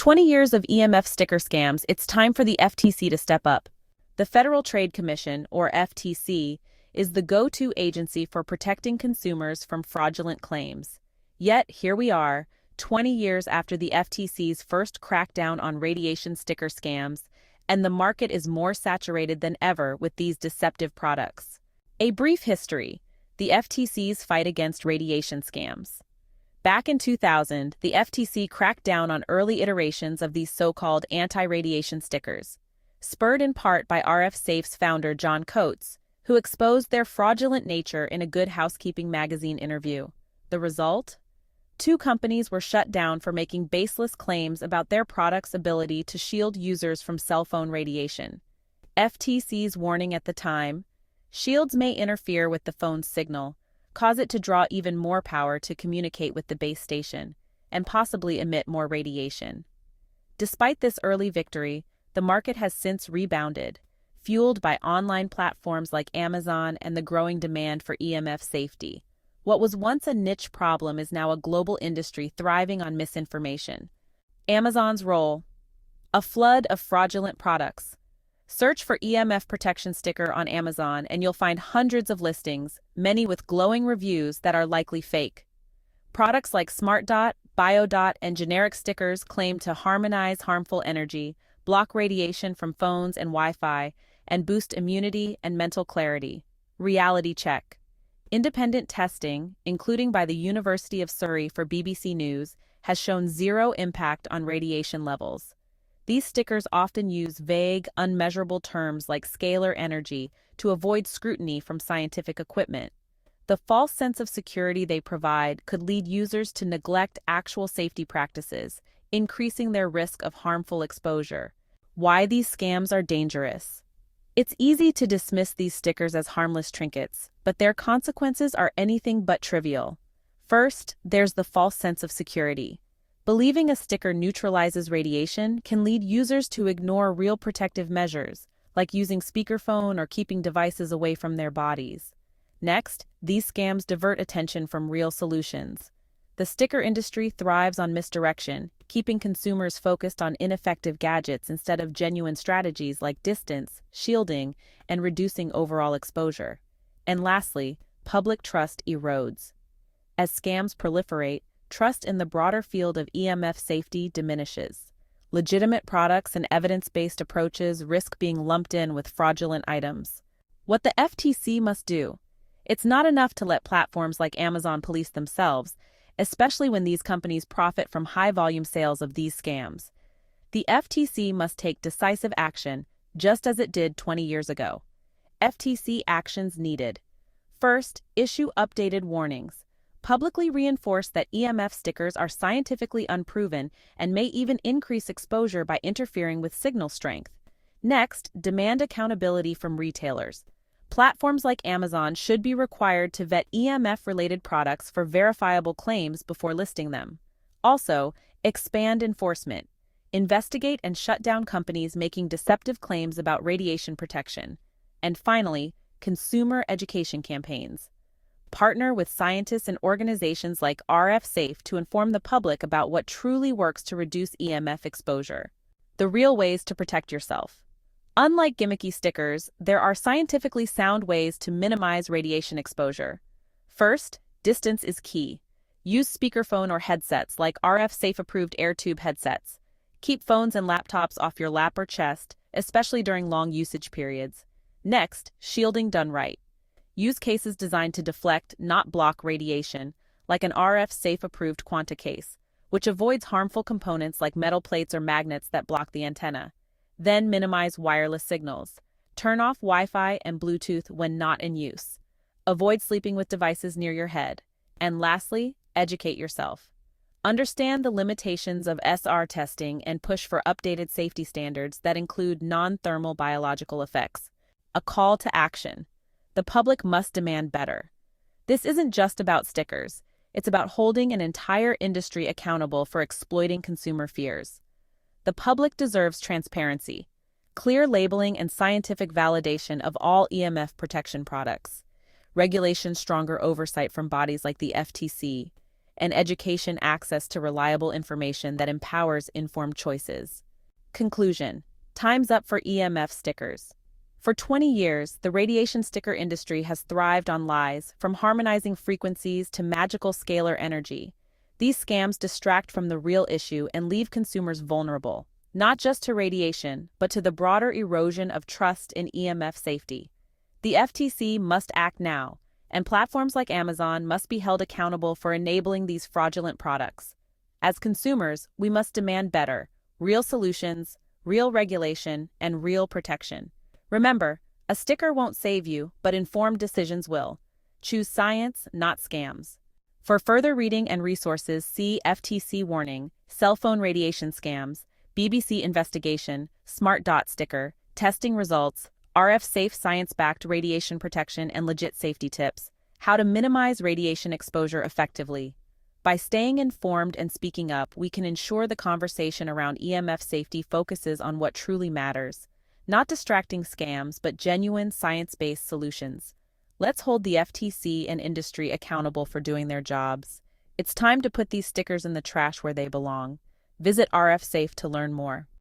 20 years of EMF sticker scams, it's time for the FTC to step up. The Federal Trade Commission, or FTC, is the go-to agency for protecting consumers from fraudulent claims. Yet, here we are, 20 years after the FTC's first crackdown on radiation sticker scams, and the market is more saturated than ever with these deceptive products. A brief history: the FTC's fight against radiation scams. Back in 2000, the FTC cracked down on early iterations of these so-called anti-radiation stickers, spurred in part by RF Safe's founder John Coates, who exposed their fraudulent nature in a Good Housekeeping magazine interview. The result? 2 companies were shut down for making baseless claims about their products' ability to shield users from cell phone radiation. FTC's warning at the time: shields may interfere with the phone's signal, cause it to draw even more power to communicate with the base station, and possibly emit more radiation. Despite this early victory, the market has since rebounded, fueled by online platforms like Amazon and the growing demand for EMF safety. What was once a niche problem is now a global industry thriving on misinformation. Amazon's role: a flood of fraudulent products. Search for EMF protection sticker on Amazon and you'll find hundreds of listings, many with glowing reviews that are likely fake. Products like SmartDot, BioDot, and generic stickers claim to harmonize harmful energy, block radiation from phones and Wi-Fi, and boost immunity and mental clarity. Reality check: independent testing, including by the University of Surrey for BBC News, has shown zero impact on radiation levels. These stickers often use vague, unmeasurable terms like scalar energy to avoid scrutiny from scientific equipment. The false sense of security they provide could lead users to neglect actual safety practices, increasing their risk of harmful exposure. Why these scams are dangerous. It's easy to dismiss these stickers as harmless trinkets, but their consequences are anything but trivial. First, there's the false sense of security. Believing a sticker neutralizes radiation can lead users to ignore real protective measures, like using speakerphone or keeping devices away from their bodies. Next, these scams divert attention from real solutions. The sticker industry thrives on misdirection, keeping consumers focused on ineffective gadgets instead of genuine strategies like distance, shielding, and reducing overall exposure. And lastly, public trust erodes. As scams proliferate, trust in the broader field of EMF safety diminishes. Legitimate products and evidence-based approaches risk being lumped in with fraudulent items. What the FTC must do: it's not enough to let platforms like Amazon police themselves, especially when these companies profit from high-volume sales of these scams. The FTC must take decisive action, just as it did 20 years ago. FTC actions needed. First, issue updated warnings. Publicly reinforce that EMF stickers are scientifically unproven and may even increase exposure by interfering with signal strength. Next, demand accountability from retailers. Platforms like Amazon should be required to vet EMF-related products for verifiable claims before listing them. Also, expand enforcement. Investigate and shut down companies making deceptive claims about radiation protection. And finally, consumer education campaigns. Partner with scientists and organizations like RF Safe to inform the public about what truly works to reduce EMF exposure. The real ways to protect yourself. Unlike gimmicky stickers, there are scientifically sound ways to minimize radiation exposure. First, distance is key. Use speakerphone or headsets like RF Safe-approved AirTube headsets. Keep phones and laptops off your lap or chest, especially during long usage periods. Next, shielding done right. Use cases designed to deflect, not block radiation, like an RF Safe-approved Quanta case, which avoids harmful components like metal plates or magnets that block the antenna. Then minimize wireless signals. Turn off Wi-Fi and Bluetooth when not in use. Avoid sleeping with devices near your head. And lastly, educate yourself. Understand the limitations of SR testing and push for updated safety standards that include non-thermal biological effects. A call to action. The public must demand better. This isn't just about stickers. It's about holding an entire industry accountable for exploiting consumer fears. The public deserves transparency, clear labeling, and scientific validation of all EMF protection products. Regulation, stronger oversight from bodies like the FTC, and education access to reliable information that empowers informed choices. Conclusion. Time's up for EMF stickers. For 20 years, the radiation sticker industry has thrived on lies, from harmonizing frequencies to magical scalar energy. These scams distract from the real issue and leave consumers vulnerable, not just to radiation, but to the broader erosion of trust in EMF safety. The FTC must act now, and platforms like Amazon must be held accountable for enabling these fraudulent products. As consumers, we must demand better, real solutions, real regulation, and real protection. Remember, a sticker won't save you, but informed decisions will. Choose science, not scams. For further reading and resources, see FTC Warning, Cell Phone Radiation Scams, BBC Investigation, Smart Dot Sticker, Testing Results, RF Safe Science-Backed Radiation Protection and Legit Safety Tips, How to Minimize Radiation Exposure Effectively. By staying informed and speaking up, we can ensure the conversation around EMF safety focuses on what truly matters. Not distracting scams, but genuine science-based solutions. Let's hold the FTC and industry accountable for doing their jobs. It's time to put these stickers in the trash where they belong. Visit RF Safe to learn more.